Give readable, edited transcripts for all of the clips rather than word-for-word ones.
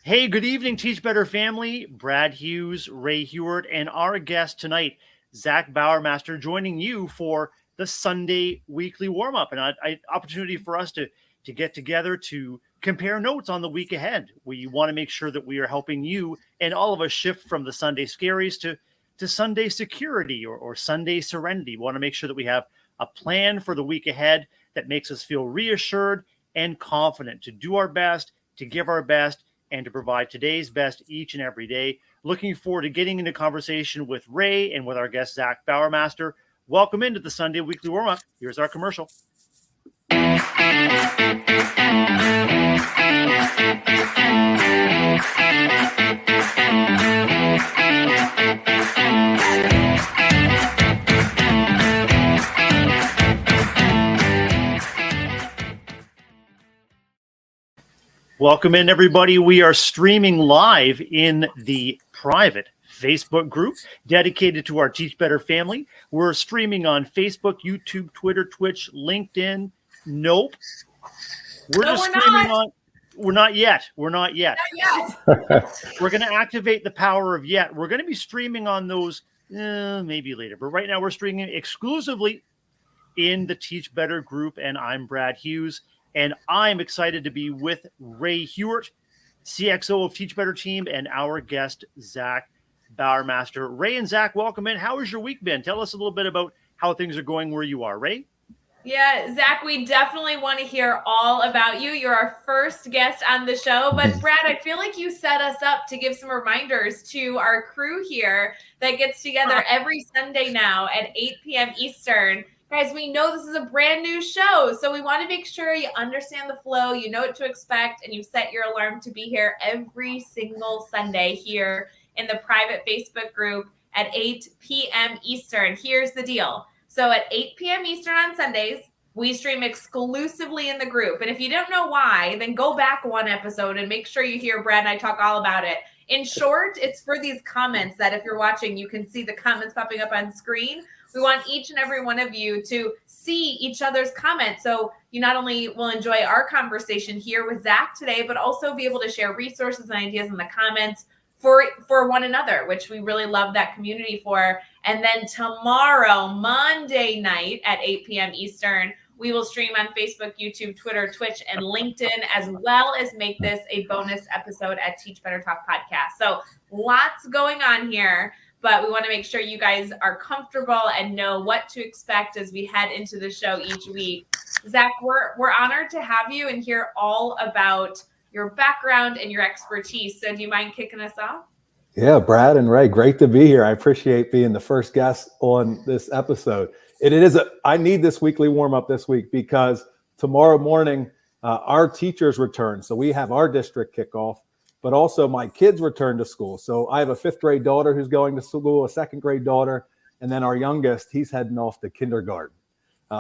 Hey, good evening, Teach Better family. Brad Hughes, Ray Hughart, and our guest tonight, Zach Bauermaster, joining you for the Sunday weekly warm-up, and an opportunity for us to get together to compare notes on the week ahead. We want to make sure that we are helping you and all of us shift from the Sunday scaries to Sunday security or Sunday serenity. We want to make sure that we have a plan for the week ahead that makes us feel reassured and confident to do our best, to give our best, and to provide today's best each and every day. Looking forward to getting into conversation with Ray and with our guest, Zach Bauermaster. Welcome into the Sunday Weekly Warm-Up. Here's our commercial. Welcome in, everybody. We are streaming live in the private Facebook group dedicated to our Teach Better family. We're streaming on Facebook, YouTube, Twitter, Twitch, LinkedIn. Nope. We're not yet. We're not yet. We're going to activate the power of yet. We're going to be streaming on those maybe later. But right now we're streaming exclusively in the Teach Better group, and I'm Brad Hughes. And I'm excited to be with Ray Hughart, CXO of Teach Better Team, and our guest, Zach Bauermaster. Ray and Zach, welcome in. How has your week been? Tell us a little bit about how things are going where you are. Ray? Yeah, Zach, we definitely want to hear all about you. You're our first guest on the show. But Brad, I feel like you set us up to give some reminders to our crew here that gets together every Sunday now at 8 p.m. Eastern. Guys, we know this is a brand new show, so we want to make sure you understand the flow, you know what to expect, and you set your alarm to be here every single Sunday here in the private Facebook group at 8 p.m. Eastern. Here's the deal. So at 8 p.m. Eastern on Sundays, we stream exclusively in the group. And if you don't know why, then go back one episode and make sure you hear Brad and I talk all about it. In short, it's for these comments that if you're watching, you can see the comments popping up on screen. We want each and every one of you to see each other's comments. So you not only will enjoy our conversation here with Zach today, but also be able to share resources and ideas in the comments for one another, which we really love that community for. And then tomorrow, Monday night at 8 p.m. Eastern, we will stream on Facebook, YouTube, Twitter, Twitch, and LinkedIn, as well as make this a bonus episode at Teach Better Talk Podcast. So lots going on here, but we want to make sure you guys are comfortable and know what to expect as we head into the show each week. Zach, we're honored to have you and hear all about your background and your expertise. So do you mind kicking us off? Yeah, Brad and Ray, great to be here. I appreciate being the first guest on this episode. I need this weekly warm-up this week because tomorrow morning, our teachers return. So we have our district kickoff, but also my kids return to school. So I have a 5th grade daughter who's going to school, a 2nd grade daughter, and then our youngest, he's heading off to kindergarten.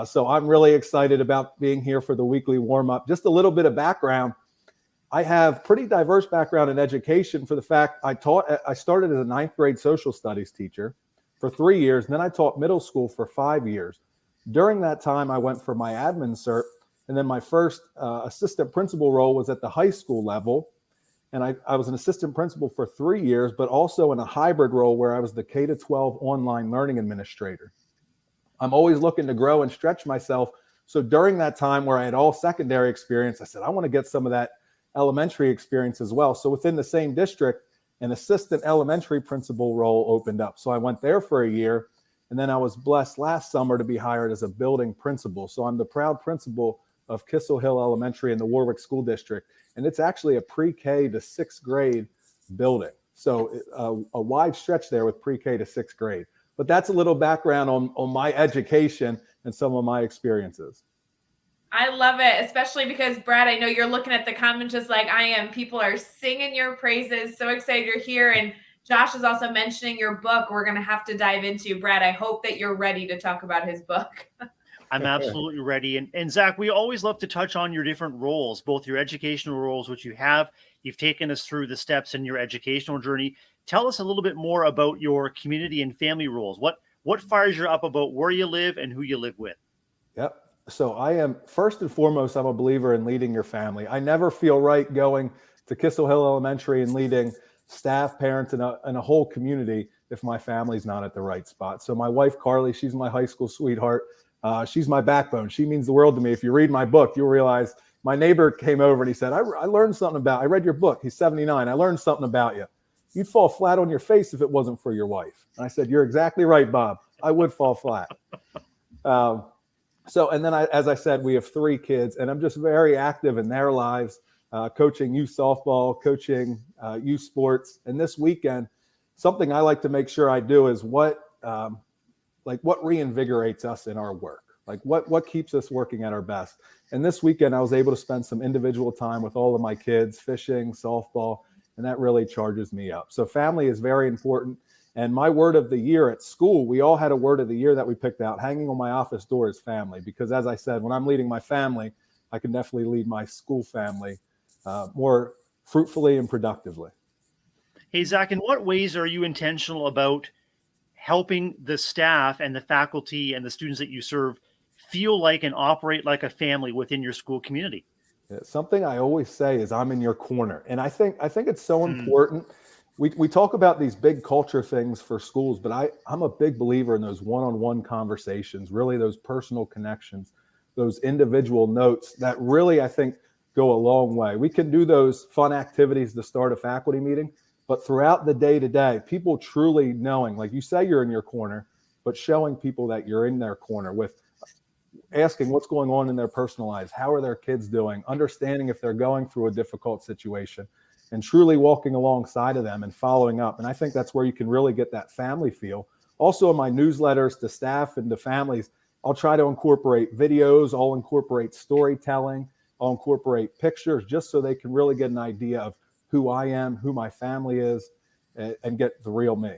So I'm really excited about being here for the weekly warm-up. Just a little bit of background. I have pretty diverse background in education for the fact I started as a 9th grade social studies teacher for 3 years, and then I taught middle school for 5 years. During that time, I went for my admin cert, and then my first assistant principal role was at the high school level, and I was an assistant principal for 3 years, but also in a hybrid role where I was the K-12 online learning administrator. I'm always looking to grow and stretch myself, so during that time where I had all secondary experience, I said, I want to get some of that elementary experience as well. So within the same district, an assistant elementary principal role opened up. So I went there for a year, and then I was blessed last summer to be hired as a building principal. So I'm the proud principal of Kissel Hill Elementary in the Warwick School District, and it's actually a pre-K to 6th grade building. So a wide stretch there with pre-K to 6th grade. But that's a little background on my education and some of my experiences. I love it, especially because, Brad, I know you're looking at the comments just like I am. People are singing your praises. So excited you're here. And Josh is also mentioning your book we're going to have to dive into. Brad, I hope that you're ready to talk about his book. I'm absolutely ready. And Zach, we always love to touch on your different roles, both your educational roles, which you have. You've taken us through the steps in your educational journey. Tell us a little bit more about your community and family roles. What fires you up about where you live and who you live with? Yep. So I am, first and foremost, I'm a believer in leading your family. I never feel right going to Kissel Hill Elementary and leading staff, parents, and a whole community if my family's not at the right spot. So my wife, Carly, she's my high school sweetheart. She's my backbone. She means the world to me. If you read my book, you'll realize my neighbor came over and he said, I learned something I read your book. He's 79. I learned something about you. You'd fall flat on your face if it wasn't for your wife. And I said, you're exactly right, Bob. I would fall flat. And then as I said, we have 3 kids, and I'm just very active in their lives, coaching youth softball, coaching youth sports. And this weekend, something I like to make sure I do is what reinvigorates us in our work, like what keeps us working at our best. And this weekend, I was able to spend some individual time with all of my kids, fishing, softball, and that really charges me up. So family is very important. And my word of the year at school, we all had a word of the year that we picked out. Hanging on my office door is family, because as I said, when I'm leading my family, I can definitely lead my school family more fruitfully and productively. Hey, Zach, in what ways are you intentional about helping the staff and the faculty and the students that you serve feel like and operate like a family within your school community? Something I always say is I'm in your corner. And I think it's so important. We talk about these big culture things for schools, but I'm a big believer in those one-on-one conversations, really those personal connections, those individual notes that really, I think, go a long way. We can do those fun activities to start a faculty meeting, but throughout the day-to-day, people truly knowing, like you say, you're in your corner, but showing people that you're in their corner with asking what's going on in their personal lives. How are their kids doing? Understanding if they're going through a difficult situation, and truly walking alongside of them and following up. And I think that's where you can really get that family feel. Also in my newsletters to staff and to families, I'll try to incorporate videos, I'll incorporate storytelling, I'll incorporate pictures, just so they can really get an idea of who I am, who my family is, and get the real me.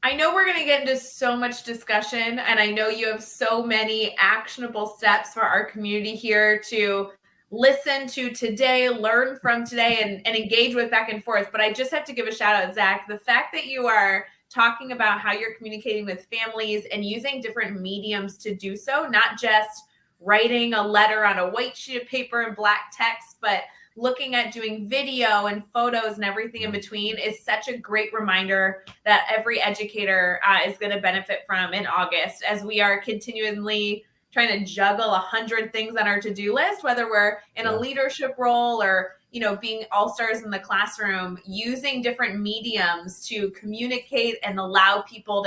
I know we're going to get into so much discussion, and I know you have so many actionable steps for our community here to listen to today, learn from today, and engage with back and forth. But I just have to give a shout out, Zach, the fact that you are talking about how you're communicating with families and using different mediums to do so, not just writing a letter on a white sheet of paper in black text, but looking at doing video and photos and everything in between is such a great reminder that every educator is going to benefit from in August, as we are continually trying to juggle 100 things on our to-do list, whether we're in a leadership role or, being all-stars in the classroom, using different mediums to communicate and allow people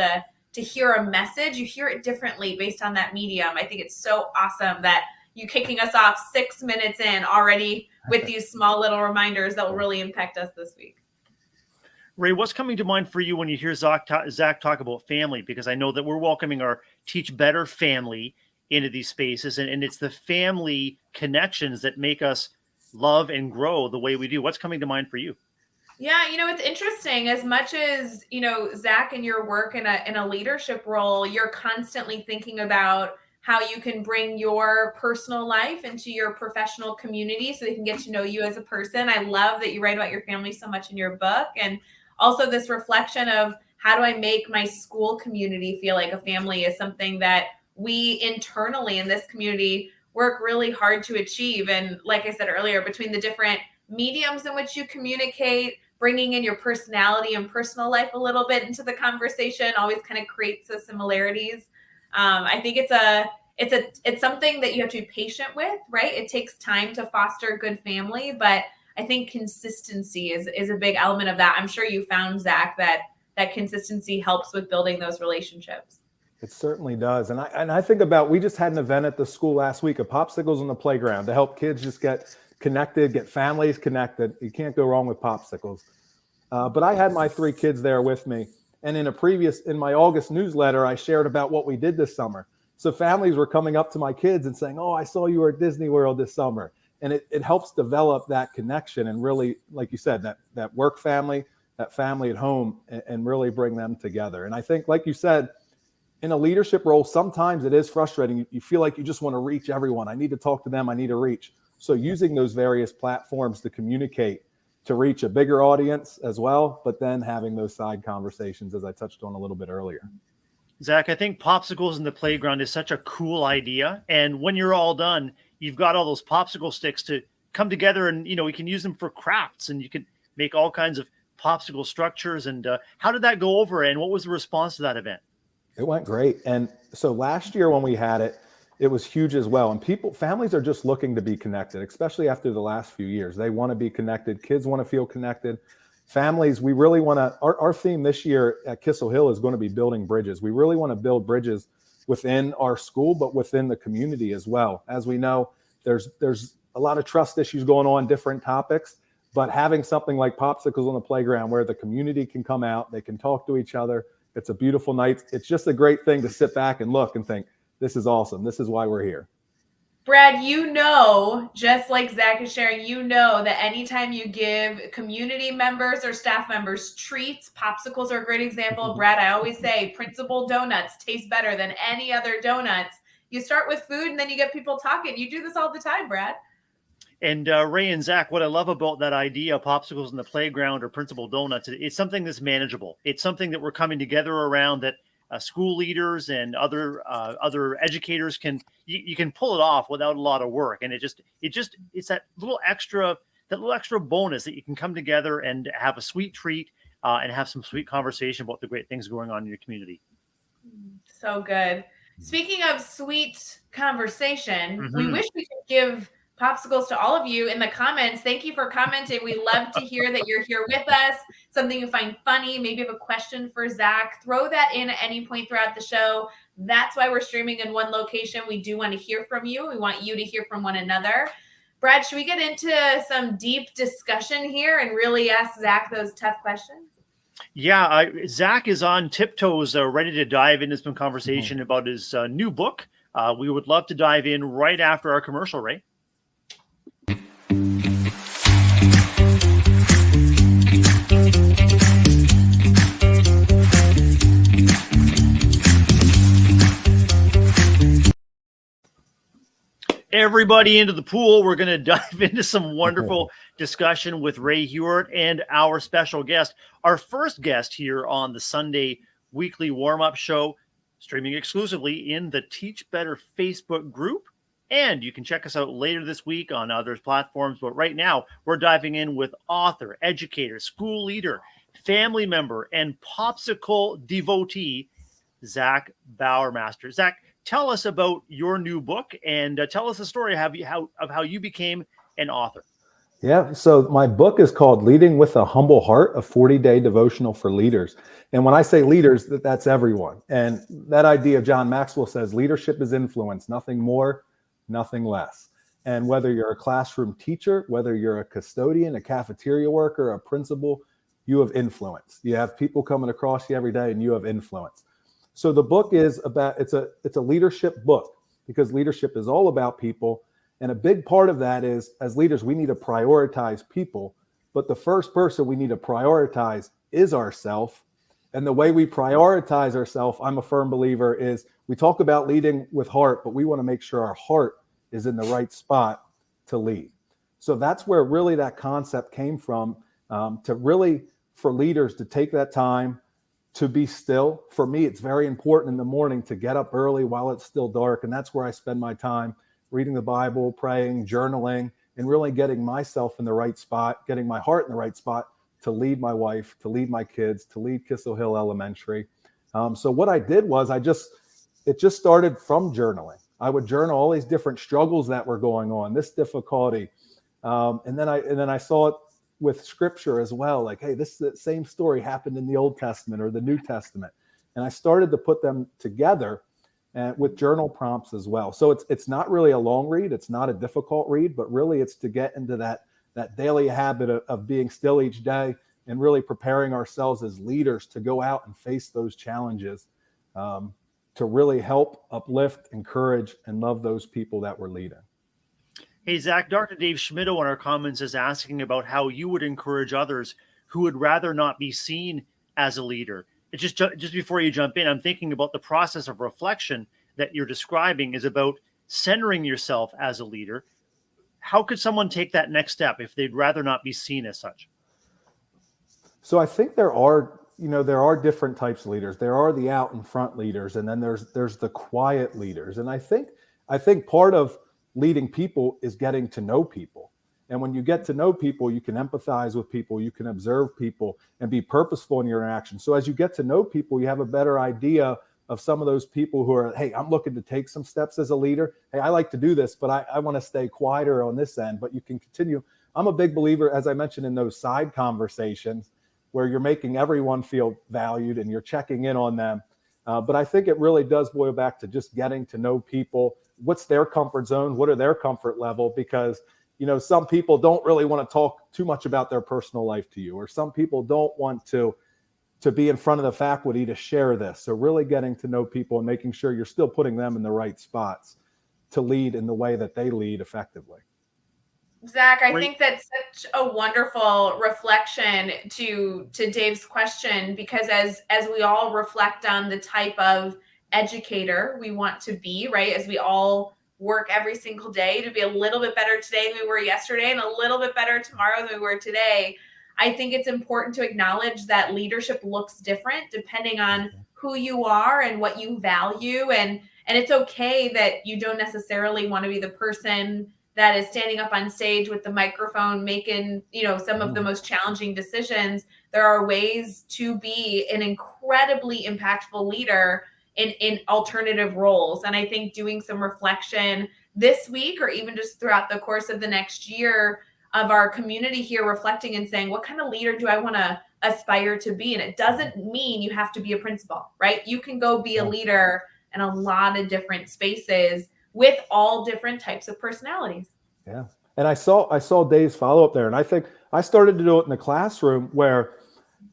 to hear a message. You hear it differently based on that medium. I think it's so awesome that you kicking us off 6 minutes in already with these small little reminders that will really impact us this week. Ray, what's coming to mind for you when you hear Zach talk about family? Because I know that we're welcoming our Teach Better family into these spaces, and it's the family connections that make us love and grow the way we do. What's coming to mind for you? Yeah, it's interesting. As much as, Zach, in your work in a leadership role, you're constantly thinking about how you can bring your personal life into your professional community so they can get to know you as a person. I love that you write about your family so much in your book. And also this reflection of how do I make my school community feel like a family is something that we internally in this community work really hard to achieve. And like I said earlier, between the different mediums in which you communicate, bringing in your personality and personal life a little bit into the conversation always kind of creates those similarities. I think it's something that you have to be patient with, right? It takes time to foster a good family, but I think consistency is a big element of that. I'm sure you found, Zach, that consistency helps with building those relationships. It certainly does. And I think about, we just had an event at the school last week of popsicles on the playground to help kids just get connected, get families connected. You can't go wrong with popsicles. But I had my 3 kids there with me. And in my August newsletter, I shared about what we did this summer. So families were coming up to my kids and saying, oh, I saw you were at Disney World this summer. And it helps develop that connection and really, like you said, that work family, that family at home, and really bring them together. And I think, like you said, in a leadership role, sometimes it is frustrating. You feel like you just want to reach everyone. I need to talk to them. I need to reach. So using those various platforms to communicate, to reach a bigger audience as well, but then having those side conversations, as I touched on a little bit earlier. Zach, I think popsicles in the playground is such a cool idea. And when you're all done, you've got all those popsicle sticks to come together, and we can use them for crafts, and you can make all kinds of popsicle structures. And how did that go over, and what was the response to that event? It went great. And so last year when we had it, it was huge as well. And families are just looking to be connected, especially after the last few years. They want to be connected. Kids want to feel connected. Families, we really want to, our theme this year at Kissel Hill is going to be building bridges. We really want to build bridges within our school, but within the community as well. As we know, there's a lot of trust issues going on, different topics, but having something like popsicles on the playground where the community can come out, they can talk to each other. It's a beautiful night. It's just a great thing to sit back and look and think, this is awesome. This is why we're here. Brad, just like Zach is sharing, that anytime you give community members or staff members treats, popsicles are a great example. Brad, I always say Principal donuts taste better than any other donuts. You start with food and then you get people talking. You do this all the time, Brad. And Ray and Zach, what I love about that idea of popsicles in the playground or Principal donuts, it's something that's manageable. It's something that we're coming together around, that school leaders and other educators you can pull it off without a lot of work. And it's that little extra bonus that you can come together and have a sweet treat and have some sweet conversation about the great things going on in your community. So good. Speaking of sweet conversation, we wish we could give popsicles to all of you in the comments. Thank you for commenting. We love to hear that you're here with us. Something you find funny, maybe you have a question for Zach, throw that in at any point throughout the show. That's why we're streaming in one location. We do want to hear from you. We want you to hear from one another. Brad, should we get into some deep discussion here and really ask Zach those tough questions? Yeah, Zach is on tiptoes, ready to dive into some conversation about his new book. We would love to dive in right after our commercial, Ray. Everybody into the pool. We're going to dive into some wonderful discussion with Ray Hughart and our special guest, our first guest here on the Sunday weekly warm-up show, streaming exclusively in the Teach Better Facebook group. And you can check us out later this week on other platforms. But right now, we're diving in with author, educator, school leader, family member, and popsicle devotee, Zach Bauermaster. Zach, tell us about your new book and tell us the story of how you became an author. Yeah, so my book is called Leading with a Humble Heart, a 40-day devotional for leaders. And when I say leaders, that's everyone. And that idea of John Maxwell says leadership is influence, nothing more, nothing less. And whether you're a classroom teacher, whether you're a custodian, a cafeteria worker, a principal, you have influence. You have people coming across you every day and you have influence. So the book is about, it's a leadership book, because leadership is all about people. And a big part of that is, as leaders, we need to prioritize people. But the first person we need to prioritize is ourselves. And the way we prioritize ourselves, I'm a firm believer, is we talk about leading with heart, but we want to make sure our heart is in the right spot to lead. So that's where really that concept came from, to really, for leaders to take that time to be still. For me, it's very important in the morning to get up early while it's still dark. And that's where I spend my time reading the Bible, praying, journaling, and really getting myself in the right spot, getting my heart in the right spot to lead my wife, to lead my kids, to lead Kissel Hill Elementary. So what I did was it just started from journaling. I would journal all these different struggles that were going on, this difficulty. And then I saw it with scripture as well. Like, hey, the same story happened in the Old Testament or the New Testament. And I started to put them together with journal prompts as well. So it's not really a long read. It's not a difficult read, but really it's to get into that daily habit of being still each day and really preparing ourselves as leaders to go out and face those challenges, to really help, uplift, encourage, and love those people that we're leading. Hey, Zach, Dr. Dave Schmittou in our comments is asking about how you would encourage others who would rather not be seen as a leader. It's just before you jump in, I'm thinking about the process of reflection that you're describing is about centering yourself as a leader. How could someone take that next step if they'd rather not be seen as such? So I think there are there are different types of leaders. There are the out in front leaders, and then there's the quiet leaders. And I think part of leading people is getting to know people. And when you get to know people, you can empathize with people, you can observe people, and be purposeful in your interaction. So as you get to know people, you have a better idea of some of those people who are, hey, I'm looking to take some steps as a leader. Hey, I like to do this, but I want to stay quieter on this end, but you can continue. I'm a big believer, as I mentioned, in those side conversations where you're making everyone feel valued and you're checking in on them. But I think it really does boil back to just getting to know people. What's their comfort zone? What are their comfort level? Because, some people don't really want to talk too much about their personal life to you, or some people don't want to be in front of the faculty to share this. So really getting to know people and making sure you're still putting them in the right spots to lead in the way that they lead effectively. Zach, I think that's such a wonderful reflection to Dave's question, because as we all reflect on the type of educator we want to be, right? As we all work every single day to be a little bit better today than we were yesterday and a little bit better tomorrow than we were today, I think it's important to acknowledge that leadership looks different depending on who you are and what you value. And it's okay that you don't necessarily want to be the person that is standing up on stage with the microphone making, some of the most challenging decisions. There are ways to be an incredibly impactful leader in alternative roles. And I think doing some reflection this week, or even just throughout the course of the next year, of our community here, reflecting and saying, what kind of leader do I want to aspire to be? And it doesn't mean you have to be a principal, right? You can go be a leader in a lot of different spaces with all different types of personalities. Yeah. And I saw Dave's follow up there. And I think I started to do it in the classroom, where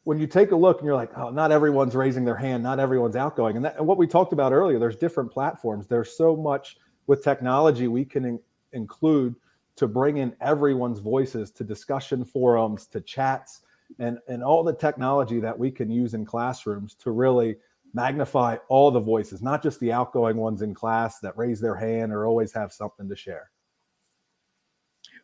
when you take a look and you're like, oh, not everyone's raising their hand, not everyone's outgoing. And what we talked about earlier, there's different platforms. There's so much with technology we can include to bring in everyone's voices, to discussion forums, to chats, and all the technology that we can use in classrooms to really magnify all the voices, not just the outgoing ones in class that raise their hand or always have something to share.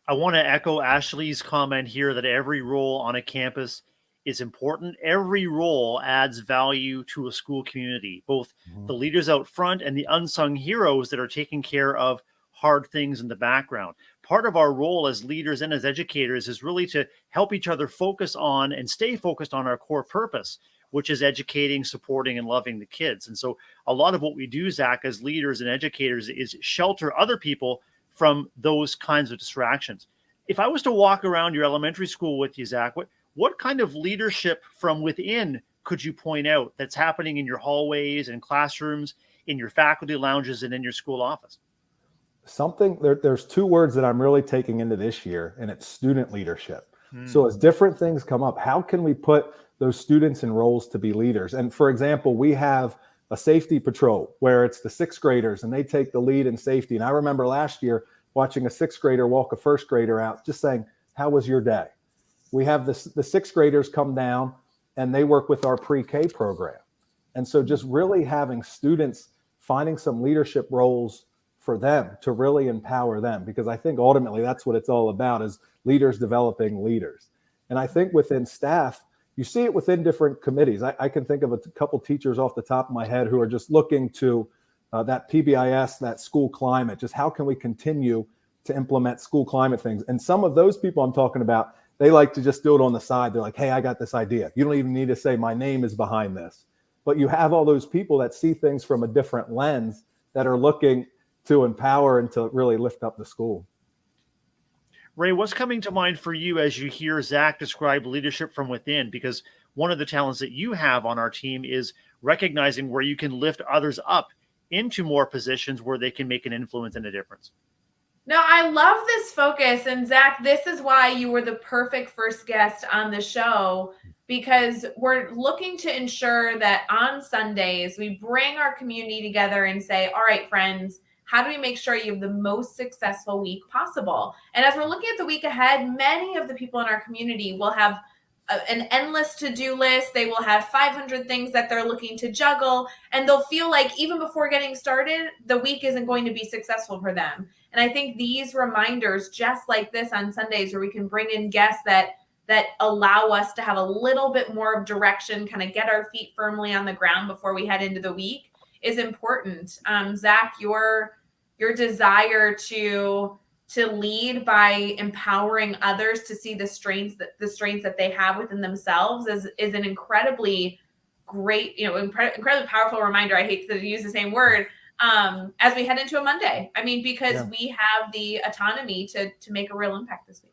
I want to echo Ashley's comment here that every role on a campus is important. Every role adds value to a school community, both the leaders out front and the unsung heroes that are taking care of hard things in the background. Part of our role as leaders and as educators is really to help each other focus on and stay focused on our core purpose, which is educating, supporting, and loving the kids. And so a lot of what we do, Zach, as leaders and educators is shelter other people from those kinds of distractions. If I was to walk around your elementary school with you, Zach, what kind of leadership from within could you point out that's happening in your hallways and classrooms, in your faculty lounges, and in your school office? There's two words that I'm really taking into this year, and it's student leadership. So as different things come up, how can we put those students in roles to be leaders? And for example, we have a safety patrol where it's the sixth graders and they take the lead in safety. And I remember last year watching a sixth grader walk a first grader out, just saying, how was your day? We have the sixth graders come down and they work with our pre-K program. And so just really having students finding some leadership roles for them to really empower them, because I think ultimately that's what it's all about, is leaders developing leaders. And I think within staff, you see it within different committees. I can think of a couple teachers off the top of my head who are just looking to that PBIS, that school climate, just how can we continue to implement school climate things? And some of those people I'm talking about, they like to just do it on the side. They're like, hey, I got this idea. You don't even need to say my name is behind this. But you have all those people that see things from a different lens that are looking to empower and to really lift up the school. Ray, what's coming to mind for you as you hear Zach describe leadership from within? Because one of the talents that you have on our team is recognizing where you can lift others up into more positions where they can make an influence and a difference. No, I love this focus. And Zach, this is why you were the perfect first guest on the show, because we're looking to ensure that on Sundays, we bring our community together and say, all right, friends, how do we make sure you have the most successful week possible? And as we're looking at the week ahead, many of the people in our community will have an endless to-do list. They will have 500 things that they're looking to juggle, and they'll feel like even before getting started, the week isn't going to be successful for them. And I think these reminders, just like this on Sundays, where we can bring in guests that that allow us to have a little bit more of direction, kind of get our feet firmly on the ground before we head into the week is important. Zach, your desire to lead by empowering others to see the strengths that they have within themselves is an incredibly great, incredibly powerful reminder. I hate to use the same word, as we head into a Monday. I mean, because we have the autonomy to make a real impact this week.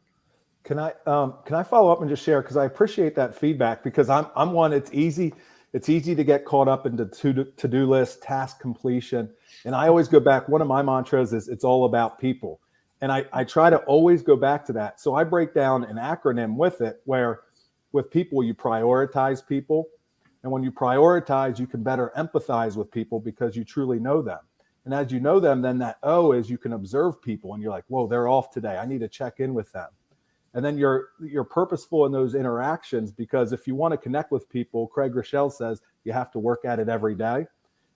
Can I follow up and just share, because I appreciate that feedback, because I'm one, it's easy to get caught up into to-do list, task completion. And I always go back, one of my mantras is it's all about people. And I try to always go back to that. So I break down an acronym with it, where with people, you prioritize people. And when you prioritize, you can better empathize with people because you truly know them. And as you know them, then that O is you can observe people and you're like, whoa, they're off today. I need to check in with them. And then you're purposeful in those interactions, because if you want to connect with people, Craig Rochelle says you have to work at it every day.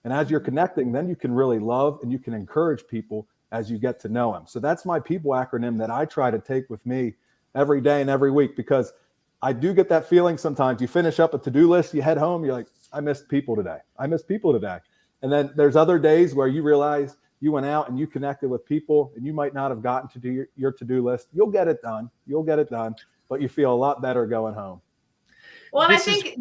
And as you're connecting, then you can really love and you can encourage people as you get to know them. So that's my people acronym that I try to take with me every day and every week, because I do get that feeling sometimes. You finish up a to-do list, you head home, you're like, I missed people today. And then there's other days where you realize you went out and you connected with people and you might not have gotten to do your to-do list. You'll get it done, but you feel a lot better going home. Well, and I think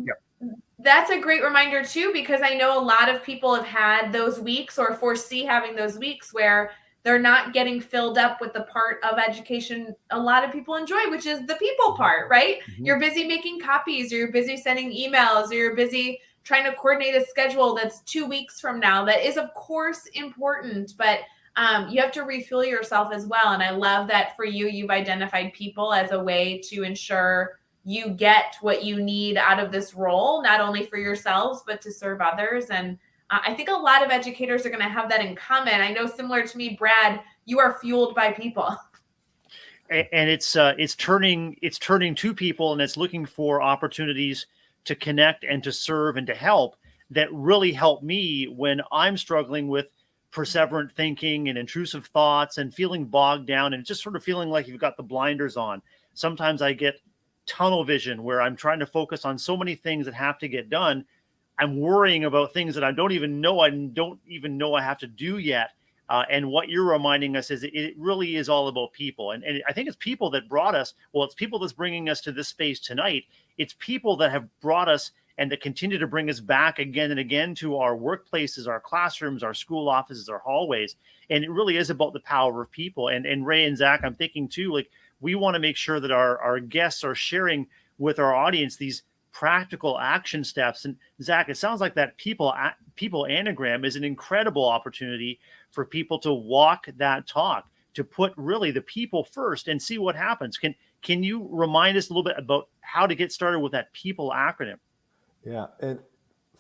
that's a great reminder too, because I know a lot of people have had those weeks or foresee having those weeks where they're not getting filled up with the part of education a lot of people enjoy, which is the people part, right? Mm-hmm. You're busy making copies, or you're busy sending emails, or you're busy trying to coordinate a schedule that's 2 weeks from now. That is, of course, important, but you have to refuel yourself as well. And I love that for you, you've identified people as a way to ensure you get what you need out of this role, not only for yourselves, but to serve others. And I think a lot of educators are going to have that in common. I know, similar to me, Brad, you are fueled by people. And it's turning to people, and it's looking for opportunities to connect and to serve and to help, that really help me when I'm struggling with perseverant thinking and intrusive thoughts and feeling bogged down and just sort of feeling like you've got the blinders on. Sometimes I get tunnel vision where I'm trying to focus on so many things that have to get done. I'm worrying about things that I don't even know I have to do yet. And what you're reminding us is it really is all about people. And I think it's people that brought us. Well, it's people that's bringing us to this space tonight. It's people that have brought us and that continue to bring us back again and again to our workplaces, our classrooms, our school offices, our hallways. And it really is about the power of people. And Ray and Zach, I'm thinking too, like, we want to make sure that our guests are sharing with our audience these practical action steps. And Zach, it sounds like that people anagram is an incredible opportunity for people to walk that talk, to put really the people first and see what happens. Can you remind us a little bit about how to get started with that people acronym? Yeah. And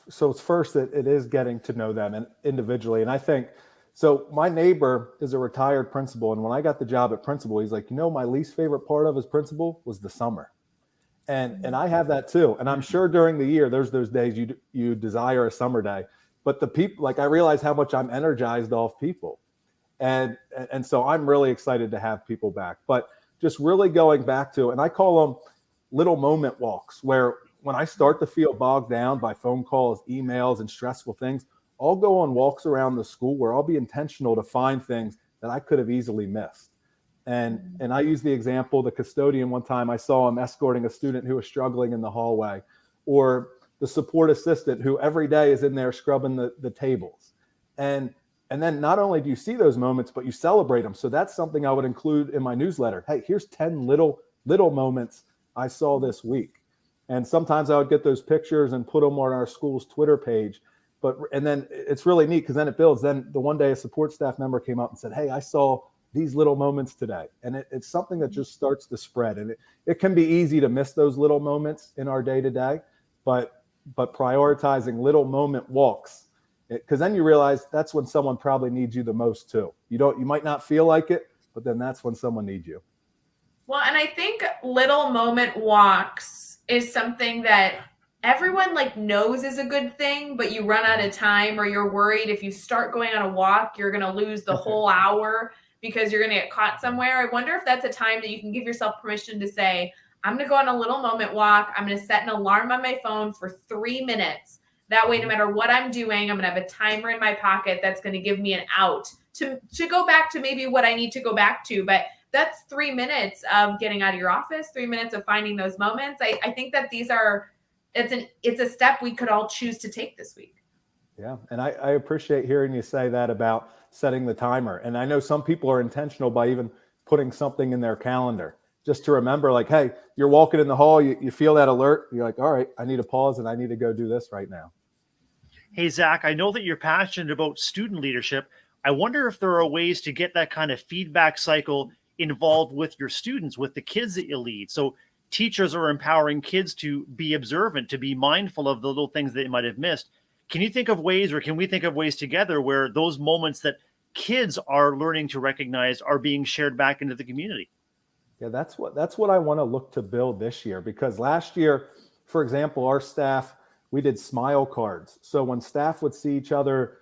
so it's first that it is getting to know them and individually. And I think, so my neighbor is a retired principal. And when I got the job at principal, he's like, my least favorite part of his principal was the summer. And I have that too. And I'm sure during the year, there's those days you desire a summer day, but the people, like, I realize how much I'm energized off people. And so I'm really excited to have people back, but just really going back to, and I call them little moment walks, where when I start to feel bogged down by phone calls, emails, and stressful things, I'll go on walks around the school where I'll be intentional to find things that I could have easily missed. And I use the example, the custodian, one time I saw him escorting a student who was struggling in the hallway, or the support assistant who every day is in there scrubbing the tables. And then not only do you see those moments, but you celebrate them. So that's something I would include in my newsletter. Hey, here's 10 little moments I saw this week. And sometimes I would get those pictures and put them on our school's Twitter page. And then it's really neat because then it builds. Then the one day a support staff member came up and said, hey, I saw these little moments today. And it's something that just starts to spread. And it can be easy to miss those little moments in our day to day, but prioritizing little moment walks, because then you realize that's when someone probably needs you the most too. You might not feel like it, but then that's when someone needs you. Well, and I think little moment walks is something that everyone knows is a good thing, but you run out of time, or you're worried if you start going on a walk, you're going to lose the whole hour because you're going to get caught somewhere. I wonder if that's a time that you can give yourself permission to say, I'm going to go on a little moment walk. I'm going to set an alarm on my phone for 3 minutes. That way, no matter what I'm doing, I'm going to have a timer in my pocket that's going to give me an out to go back to maybe what I need to go back to. But that's 3 minutes of getting out of your office, 3 minutes of finding those moments. I think that it's a step we could all choose to take this week. Yeah. And I appreciate hearing you say that about setting the timer. And I know some people are intentional by even putting something in their calendar just to remember, like, hey, you're walking in the hall, you feel that alert. You're like, all right, I need to pause and I need to go do this right now. Hey, Zach, I know that you're passionate about student leadership. I wonder if there are ways to get that kind of feedback cycle involved with your students, with the kids that you lead. So teachers are empowering kids to be observant, to be mindful of the little things that they might have missed. Can you think of ways, or can we think of ways together where those moments that kids are learning to recognize are being shared back into the community? Yeah, that's what I want to look to build this year, because last year, for example, our staff, we did smile cards. So when staff would see each other,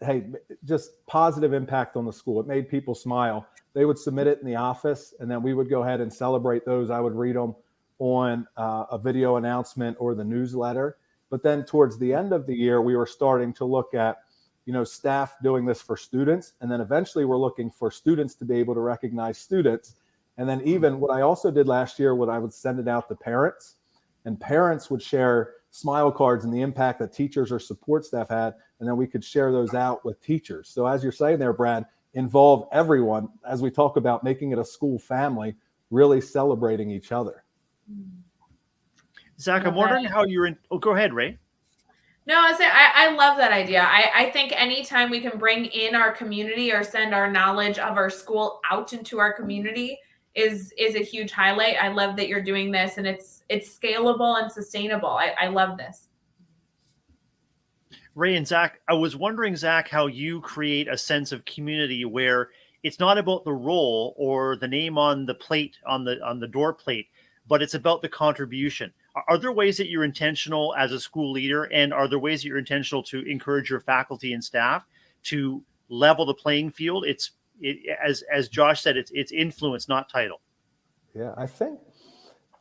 hey, just positive impact on the school. It made people smile. They would submit it in the office, and then we would go ahead and celebrate those. I would read them on a video announcement or the newsletter. But then towards the end of the year, we were starting to look at, staff doing this for students. And then eventually we're looking for students to be able to recognize students. And then even what I also did last year, I would send it out to parents, and parents would share smile cards and the impact that teachers or support staff had. And then we could share those out with teachers. So as you're saying there, Brad, involve everyone as we talk about making it a school family, really celebrating each other. Zach, I'm wondering how you're in. Oh, go ahead, Ray. No, I love that idea. I think anytime we can bring in our community or send our knowledge of our school out into our community is a huge highlight. I love that you're doing this, and it's scalable and sustainable. I love this. Ray and Zach, I was wondering, Zach, how you create a sense of community where it's not about the role or the name on the plate, on the door plate, but it's about the contribution. Are there ways that you're intentional as a school leader, and are there ways that you're intentional to encourage your faculty and staff to level the playing field? As Josh said, it's influence, not title. Yeah, I think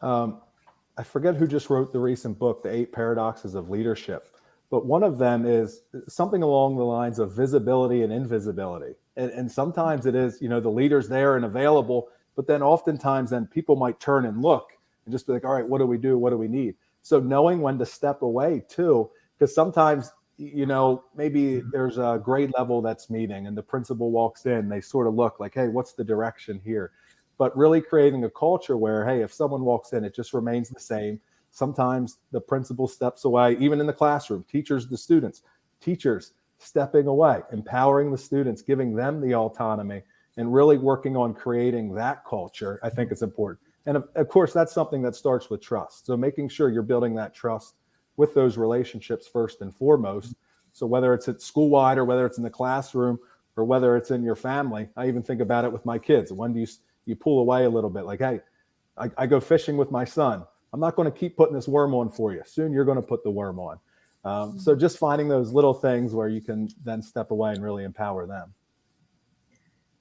I forget who just wrote the recent book, The 8 Paradoxes of Leadership, but one of them is something along the lines of visibility and invisibility. And sometimes it is, the leader's there and available, but then oftentimes then people might turn and look and just be like, all right, what do we do? What do we need? So knowing when to step away too, because sometimes, maybe there's a grade level that's meeting and the principal walks in, they sort of look like, hey, what's the direction here? But really creating a culture where, hey, if someone walks in, it just remains the same. Sometimes the principal steps away, even in the classroom, teachers, the students, teachers stepping away, empowering the students, giving them the autonomy, and really working on creating that culture, I think is important. And of course, that's something that starts with trust. So making sure you're building that trust with those relationships first and foremost. So whether it's at school-wide or whether it's in the classroom or whether it's in your family, I even think about it with my kids. When do you pull away a little bit? Like, hey, I go fishing with my son. I'm not going to keep putting this worm on for you. Soon you're going to put the worm on. So just finding those little things where you can then step away and really empower them.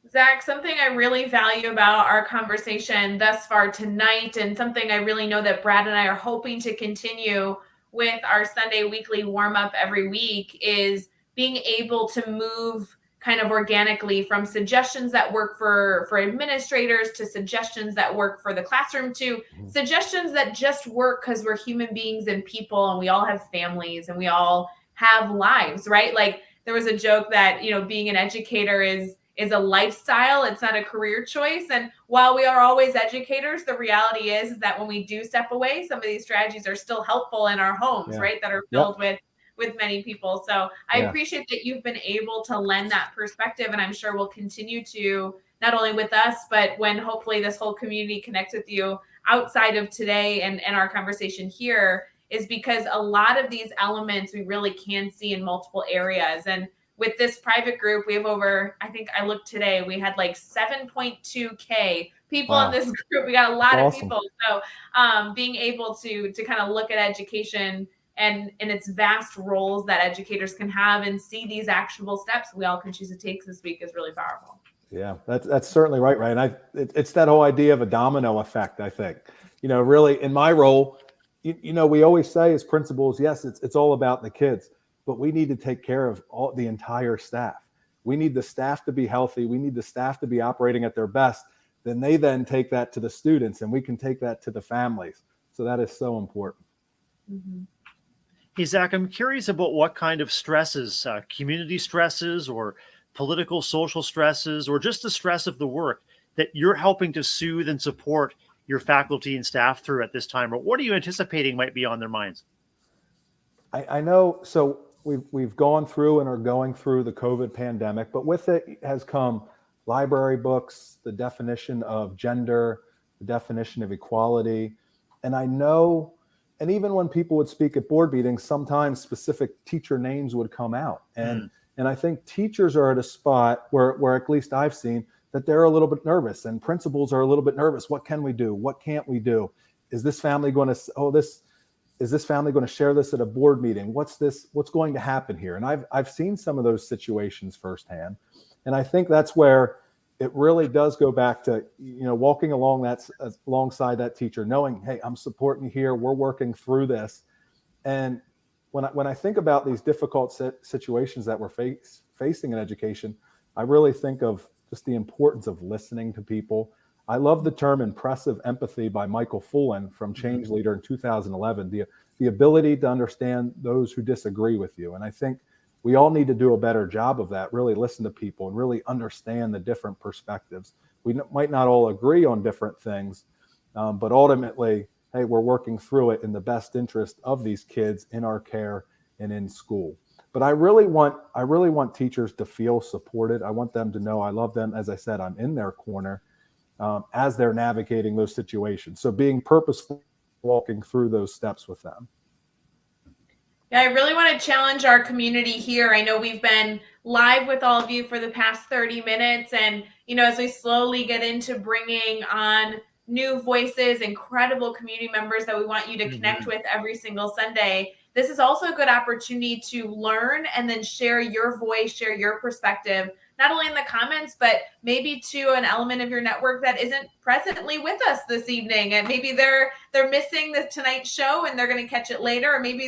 Zach, something I really value about our conversation thus far tonight, and something I really know that Brad and I are hoping to continue with our Sunday weekly warm-up every week, is being able to move kind of organically from suggestions that work for administrators to suggestions that work for the classroom to suggestions that just work because we're human beings and people, and we all have families and we all have lives, right? Like there was a joke that, being an educator is a lifestyle. It's not a career choice. And while we are always educators, the reality is that when we do step away, some of these strategies are still helpful in our homes, right? That are filled with many people. So I appreciate that you've been able to lend that perspective. And I'm sure we'll continue to, not only with us, but when hopefully this whole community connects with you outside of today and our conversation here, is because a lot of these elements we really can see in multiple areas. And with this private group, we have over, I think I looked today, we had like 7.2K people in this group. We got a lot of people. So being able to kind of look at education and its vast roles that educators can have and see these actionable steps we all can choose to take this week is really powerful. Yeah, that's certainly right, Ryan. It's that whole idea of a domino effect, I think. Really in my role, we always say as principals, yes, it's all about the kids, but we need to take care of the entire staff. We need the staff to be healthy. We need the staff to be operating at their best. Then they then take that to the students, and we can take that to the families. So that is so important. Mm-hmm. Hey, Zach, I'm curious about what kind of stresses, community stresses or political, social stresses, or just the stress of the work that you're helping to soothe and support your faculty and staff through at this time, or what are you anticipating might be on their minds? I know. So we've gone through and are going through the COVID pandemic, but with it has come library books, the definition of gender, the definition of equality. And I know, and even when people would speak at board meetings, sometimes specific teacher names would come out. And I think teachers are at a spot where at least I've seen that they're a little bit nervous, and principals are a little bit nervous. What can we do? What can't we do? Is this family going to, is this family going to share this at a board meeting? What's going to happen here? And I've seen some of those situations firsthand. And I think that's where it really does go back to, walking alongside that teacher, knowing, hey, I'm supporting you here. We're working through this. And when I think about these difficult situations that we're facing in education, I really think of just the importance of listening to people. I love the term impressive empathy by Michael Fullen from Change Leader in 2011, the ability to understand those who disagree with you. And I think we all need to do a better job of that, really listen to people and really understand the different perspectives. We might not all agree on different things, but ultimately, hey, we're working through it in the best interest of these kids in our care and in school. But I really want teachers to feel supported. I want them to know I love them. As I said, I'm in their corner as they're navigating those situations. So being purposeful, walking through those steps with them. Yeah, I really want to challenge our community here. I know we've been live with all of you for the past 30 minutes. And, as we slowly get into bringing on new voices, incredible community members that we want you to connect with every single Sunday, this is also a good opportunity to learn and then share your voice, share your perspective, not only in the comments, but maybe to an element of your network that isn't presently with us this evening. And maybe they're missing the Tonight Show and they're going to catch it later. Or maybe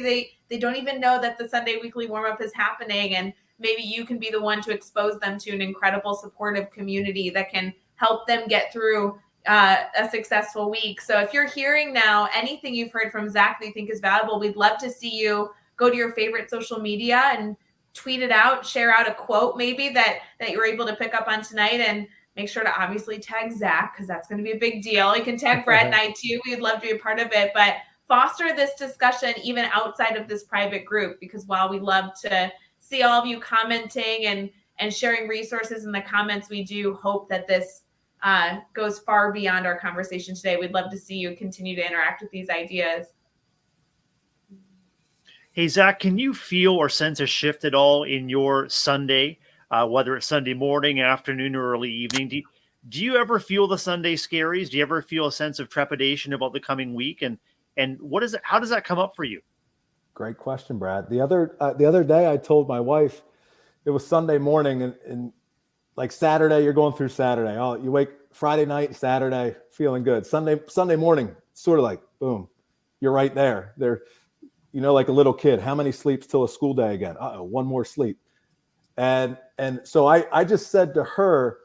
they don't even know that the Sunday Weekly Warm-Up is happening. And maybe you can be the one to expose them to an incredible supportive community that can help them get through a successful week. So if you're hearing now anything you've heard from Zach that you think is valuable, we'd love to see you go to your favorite social media and tweet it out, share out a quote maybe that you were able to pick up on tonight, and make sure to obviously tag Zach because that's going to be a big deal. You can tag Brad and I too. We'd love to be a part of it, but foster this discussion even outside of this private group, because while we love to see all of you commenting and sharing resources in the comments, we do hope that this goes far beyond our conversation today. We'd love to see you continue to interact with these ideas. Hey, Zach, can you feel or sense a shift at all in your Sunday, whether it's Sunday morning, afternoon, or early evening? Do you ever feel the Sunday scaries? Do you ever feel a sense of trepidation about the coming week? And what is it? How does that come up for you? Great question, Brad. The other day, I told my wife it was Sunday morning, and like Saturday, you're going through Saturday. Oh, you wake Friday night, Saturday, feeling good. Sunday morning, sort of like, boom, you're right there. Like a little kid, how many sleeps till a school day again? One more sleep. And so I just said to her,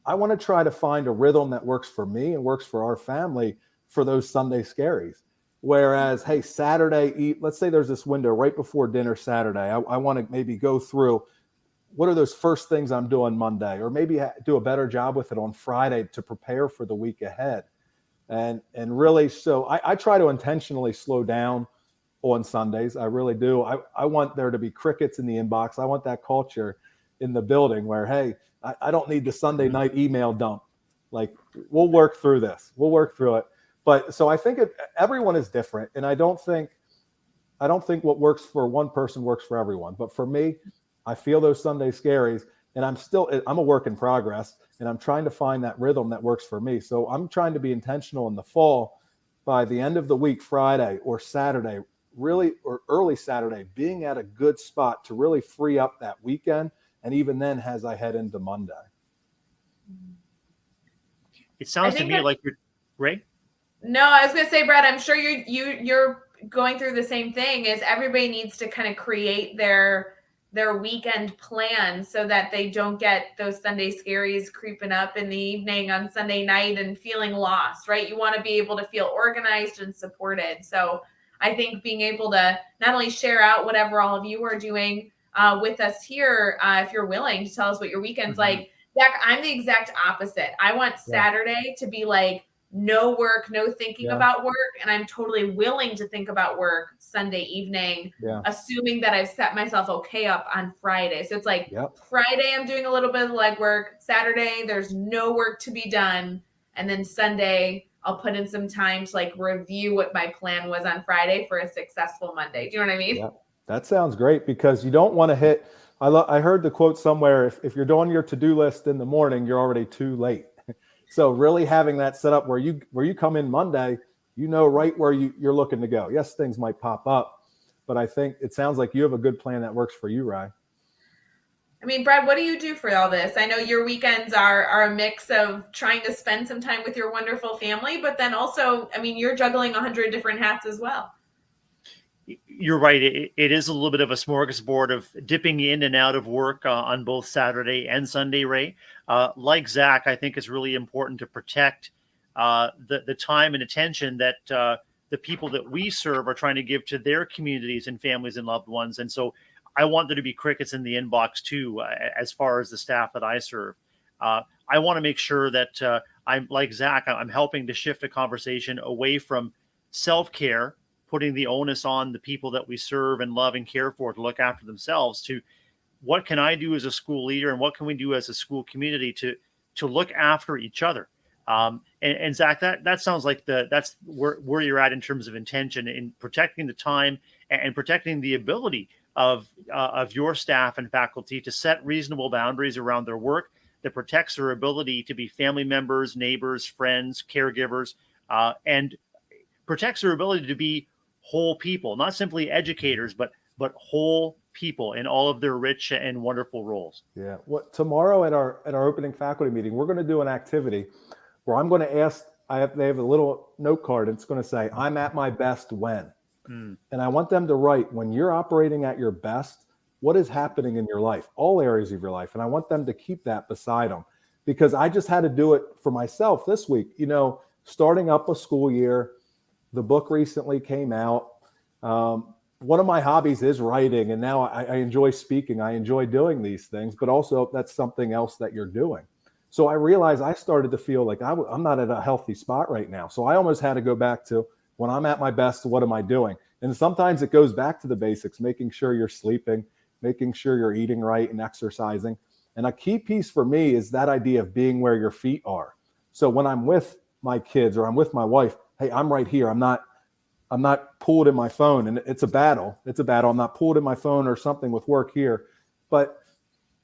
I want to try to find a rhythm that works for me and works for our family for those Sunday scaries. Whereas, hey, Saturday, let's say there's this window right before dinner Saturday. I want to maybe go through what are those first things I'm doing Monday, or maybe do a better job with it on Friday to prepare for the week ahead. And really, so I try to intentionally slow down on Sundays. I really do. I want there to be crickets in the inbox. I want that culture in the building where, hey, I don't need the Sunday night email dump. Like, we'll work through this. We'll work through it. But so I think everyone is different. And I don't think what works for one person works for everyone. But for me, I feel those Sunday scaries, and I'm a work in progress, and I'm trying to find that rhythm that works for me. So I'm trying to be intentional in the fall, by the end of the week, Friday or Saturday, really, or early Saturday, being at a good spot to really free up that weekend. And even then, as I head into Monday. It sounds to me like you're Ray. No, I was going to say, Brad, I'm sure you're going through the same thing. Is everybody needs to kind of create their weekend plan so that they don't get those Sunday scaries creeping up in the evening on Sunday night and feeling lost, right? You want to be able to feel organized and supported. So I think being able to not only share out whatever all of you are doing with us here, if you're willing to tell us what your weekend's like. Zach, I'm the exact opposite. I want Saturday to be like, no work, no thinking about work. And I'm totally willing to think about work Sunday evening, assuming that I've set myself okay up on Friday. So it's like Friday, I'm doing a little bit of legwork. Saturday, there's no work to be done. And then Sunday, I'll put in some time to like review what my plan was on Friday for a successful Monday. Do you know what I mean? Yeah, that sounds great because you don't want to hit. I heard the quote somewhere, if you're doing your to-do list in the morning, you're already too late. So really having that set up where you come in Monday, you know right where you're looking to go. Yes, things might pop up, but I think it sounds like you have a good plan that works for you, Rye. I mean, Brad, what do you do for all this? I know your weekends are a mix of trying to spend some time with your wonderful family, but then also, I mean, you're juggling 100 different hats as well. You're right. It is a little bit of a smorgasbord of dipping in and out of work on both Saturday and Sunday, Ray. Like Zach, I think it's really important to protect the time and attention that the people that we serve are trying to give to their communities and families and loved ones. And so I want there to be crickets in the inbox too, as far as the staff that I serve. I want to make sure that I'm like Zach, I'm helping to shift a conversation away from self-care, putting the onus on the people that we serve and love and care for to look after themselves, to what can I do as a school leader and what can we do as a school community to look after each other. And Zach, that sounds like that's where you're at in terms of intention in protecting the time and protecting the ability of your staff and faculty to set reasonable boundaries around their work that protects their ability to be family members, neighbors, friends, caregivers, and protects their ability to be whole people, not simply educators, but whole people in all of their rich and wonderful roles. Yeah. What tomorrow at our opening faculty meeting, we're going to do an activity where I'm going to ask. They have a little note card. It's going to say, "I'm at my best when," and I want them to write when you're operating at your best. What is happening in your life, all areas of your life, and I want them to keep that beside them, because I just had to do it for myself this week. You know, starting up a school year. The book recently came out. One of my hobbies is writing, and now I enjoy speaking. I enjoy doing these things, but also that's something else that you're doing. So I realized I started to feel like I'm not at a healthy spot right now. So I almost had to go back to when I'm at my best, what am I doing? And sometimes it goes back to the basics, making sure you're sleeping, making sure you're eating right and exercising. And a key piece for me is that idea of being where your feet are. So when I'm with my kids or I'm with my wife, hey, I'm right here. I'm not pulled in my phone, and it's a battle. I'm not pulled in my phone or something with work here. But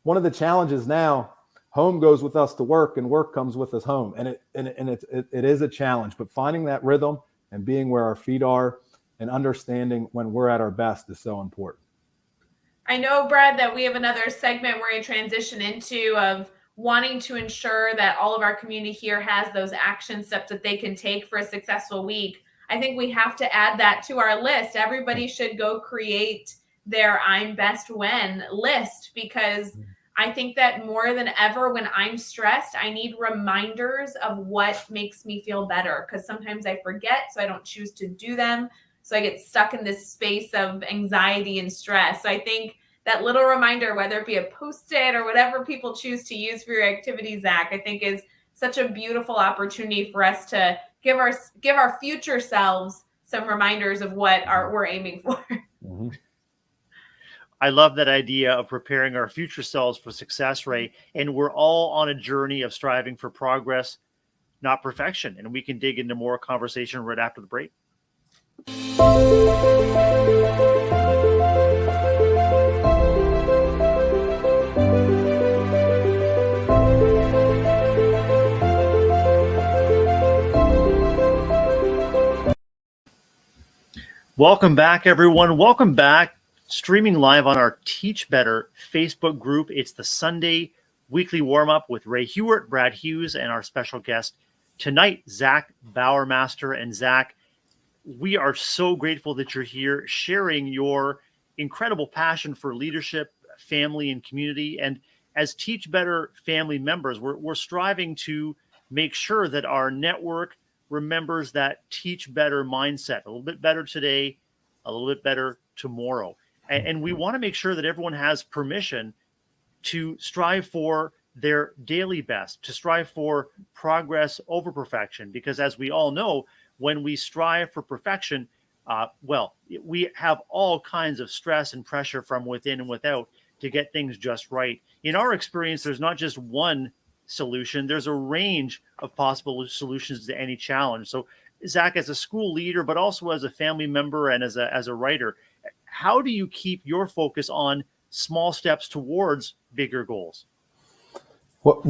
one of the challenges now, home goes with us to work and work comes with us home. And it is a challenge, but finding that rhythm and being where our feet are and understanding when we're at our best is so important. I know, Brad, that we have another segment we're going to transition into of wanting to ensure that all of our community here has those action steps that they can take for a successful week. I think we have to add that to our list. Everybody should go create their I'm best when list, because I think that more than ever when I'm stressed, I need reminders of what makes me feel better, because sometimes I forget, so I don't choose to do them. So I get stuck in this space of anxiety and stress. So I think that little reminder, whether it be a Post-it or whatever people choose to use for your activity, Zach, I think is such a beautiful opportunity for us to give our future selves some reminders of what we're aiming for. Mm-hmm. I love that idea of preparing our future selves for success, Ray. And we're all on a journey of striving for progress, not perfection. And we can dig into more conversation right after the break. Welcome back, everyone. Welcome back. Streaming live on our Teach Better Facebook group. It's the Sunday weekly warm-up with Ray Hughart, Brad Hughes, and our special guest tonight, Zach Bauermaster. And Zach, we are so grateful that you're here sharing your incredible passion for leadership, family, and community. And as Teach Better family members, we're striving to make sure that our network remembers that Teach Better mindset, a little bit better today, a little bit better tomorrow. And we want to make sure that everyone has permission to strive for their daily best, to strive for progress over perfection. Because as we all know, when we strive for perfection, we have all kinds of stress and pressure from within and without to get things just right. In our experience, there's not just one solution, there's a range of possible solutions to any challenge. So, Zach, as a school leader, but also as a family member and as a writer, how do you keep your focus on small steps towards bigger goals? Well,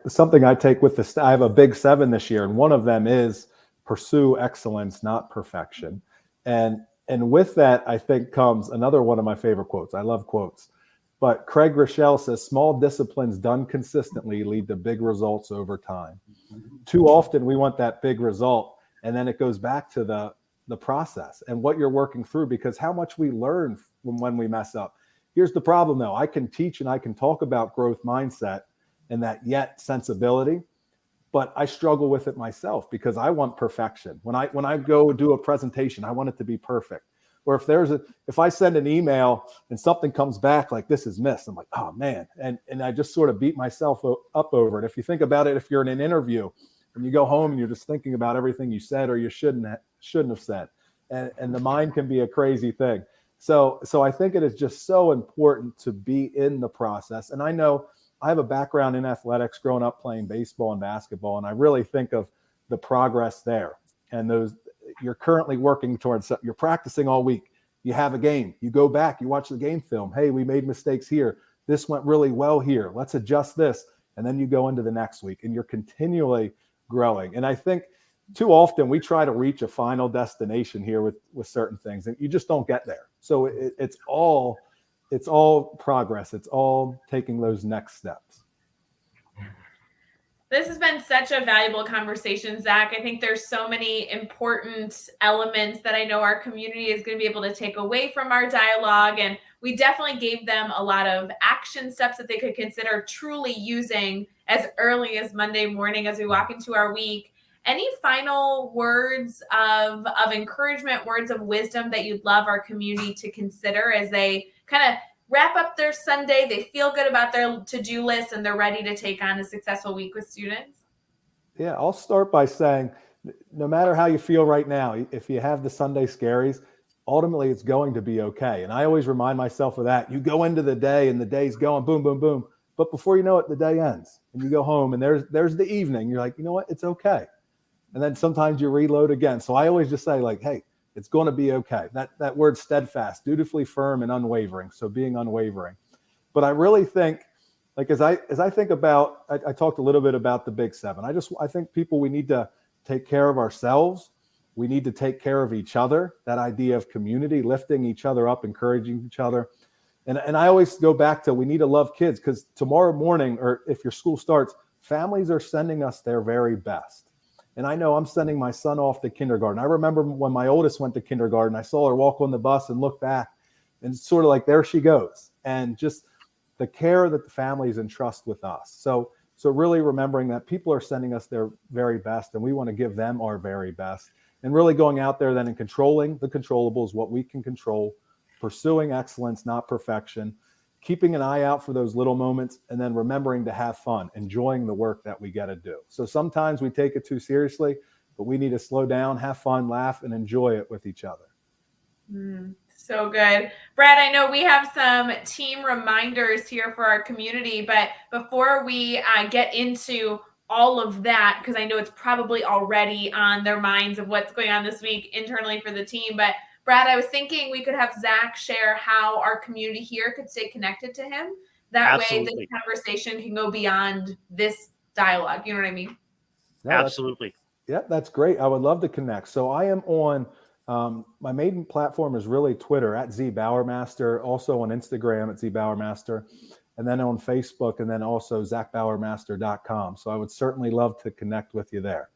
something I take with this, I have a big 7 this year, and one of them is pursue excellence, not perfection. And with that, I think comes another one of my favorite quotes. I love quotes. But Craig Rochelle says, small disciplines done consistently lead to big results over time. Too often we want that big result, and then it goes back to the process and what you're working through, because how much we learn when we mess up. Here's the problem, though. I can teach and I can talk about growth mindset and that yet sensibility, but I struggle with it myself because I want perfection. When I go do a presentation, I want it to be perfect. Or if I send an email and something comes back like this is missed, I'm like, oh man. And I just sort of beat myself up over it. If you think about it, if you're in an interview and you go home and you're just thinking about everything you said or you shouldn't have said, and the mind can be a crazy thing. So I think it is just so important to be in the process. And I know I have a background in athletics, growing up playing baseball and basketball, and I really think of the progress there. And those you're currently working towards, you're practicing all week. You have a game, you go back, you watch the game film. Hey, we made mistakes here. This went really well here. Let's adjust this. And then you go into the next week and you're continually growing. And I think too often we try to reach a final destination here with certain things, and you just don't get there. So it's all progress. It's all taking those next steps. This has been such a valuable conversation, Zach. I think there's so many important elements that I know our community is going to be able to take away from our dialogue. And we definitely gave them a lot of action steps that they could consider truly using as early as Monday morning as we walk into our week. Any final words of encouragement, words of wisdom that you'd love our community to consider as they kind of wrap up their Sunday, they feel good about their to-do list, and they're ready to take on a successful week with students? Yeah, I'll start by saying, no matter how you feel right now, if you have the Sunday scaries, ultimately it's going to be okay. And I always remind myself of that. You go into the day and the day's going boom, boom, boom. But before you know it, the day ends and you go home and there's the evening. You're like, you know what? It's okay. And then sometimes you reload again. So I always just say like, hey, it's going to be okay. That word steadfast, dutifully firm and unwavering. So being unwavering. But I really think, like, as I think about, I talked a little bit about the Big 7. I think we need to take care of ourselves. We need to take care of each other. That idea of community, lifting each other up, encouraging each other. And I always go back to, we need to love kids, because tomorrow morning, or if your school starts, families are sending us their very best. And I know I'm sending my son off to kindergarten. I remember when my oldest went to kindergarten, I saw her walk on the bus and look back and sort of like, there she goes. And just the care that the families entrust with us. So really remembering that people are sending us their very best and we want to give them our very best, and really going out there then and controlling the controllables, what we can control, pursuing excellence, not perfection, keeping an eye out for those little moments, and then remembering to have fun, enjoying the work that we get to do. So sometimes we take it too seriously, but we need to slow down, have fun, laugh, and enjoy it with each other. So good. Brad, I know we have some team reminders here for our community, but before we get into all of that, because I know it's probably already on their minds of what's going on this week internally for the team, but Brad, I was thinking we could have Zach share how our community here could stay connected to him. That Absolutely. way this conversation can go beyond this dialogue. You know what I mean? No, Absolutely. That's great. I would love to connect. So I am on, my main platform is really Twitter at @ZBauermaster, also on Instagram at @ZBauermaster. and then on Facebook, and then also ZachBauermaster.com. So I would certainly love to connect with you there.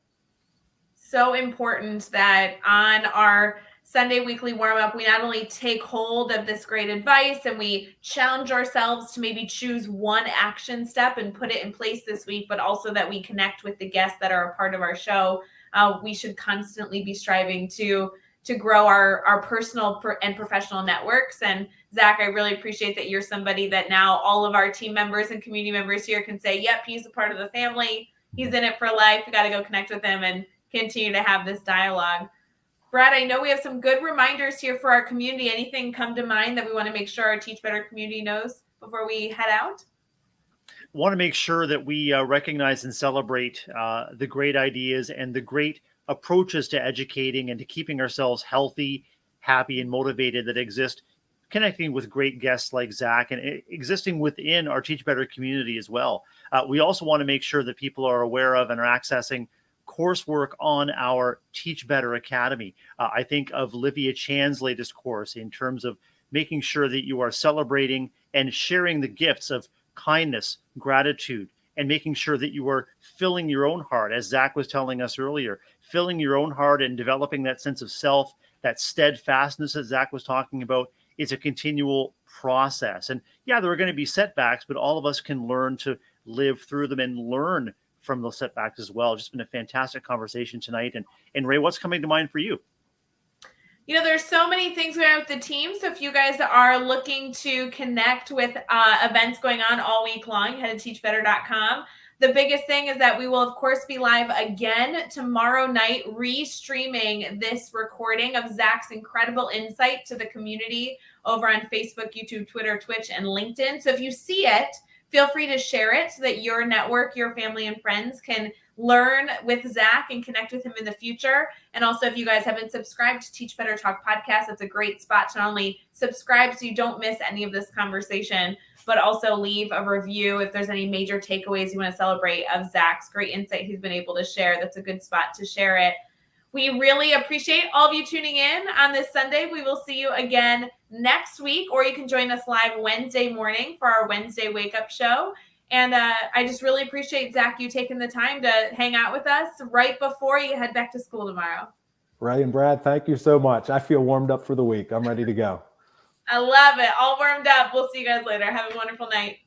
So important that on our Sunday weekly warm up, we not only take hold of this great advice and we challenge ourselves to maybe choose one action step and put it in place this week, but also that we connect with the guests that are a part of our show. We should constantly be striving to grow our personal and professional networks. And Zach, I really appreciate that you're somebody that now all of our team members and community members here can say, yep, he's a part of the family. He's in it for life. We got to go connect with him and continue to have this dialogue. Brad, I know we have some good reminders here for our community. Anything come to mind that we want to make sure our Teach Better community knows before we head out? Want to make sure that we recognize and celebrate the great ideas and the great approaches to educating and to keeping ourselves healthy, happy, and motivated that exist, connecting with great guests like Zach and existing within our Teach Better community as well. We also want to make sure that people are aware of and are accessing coursework on our Teach Better Academy. I think of Livia Chan's latest course in terms of making sure that you are celebrating and sharing the gifts of kindness, gratitude, and making sure that you are filling your own heart, as Zach was telling us earlier, filling your own heart and developing that sense of self, that steadfastness that Zach was talking about. Is a continual process. And yeah, there are going to be setbacks, but all of us can learn to live through them and learn from those setbacks as well. Just been a fantastic conversation tonight. And Ray, what's coming to mind for you? You know, there's so many things going on with the team. So if you guys are looking to connect with events going on all week long, head to teachbetter.com. The biggest thing is that we will, of course, be live again tomorrow night, re-streaming this recording of Zach's incredible insight to the community over on Facebook, YouTube, Twitter, Twitch, and LinkedIn. So if you see it, feel free to share it so that your network, your family and friends can learn with Zach and connect with him in the future. And also, if you guys haven't subscribed to Teach Better Talk podcast, that's a great spot to not only subscribe so you don't miss any of this conversation, but also leave a review if there's any major takeaways you want to celebrate of Zach's great insight he's been able to share. That's a good spot to share it. We really appreciate all of you tuning in on this Sunday. We will see you again next week, or you can join us live Wednesday morning for our Wednesday Wake Up Show. And I just really appreciate, Zach, you taking the time to hang out with us right before you head back to school tomorrow. Ray and Brad, thank you so much. I feel warmed up for the week. I'm ready to go. I love it. All warmed up. We'll see you guys later. Have a wonderful night.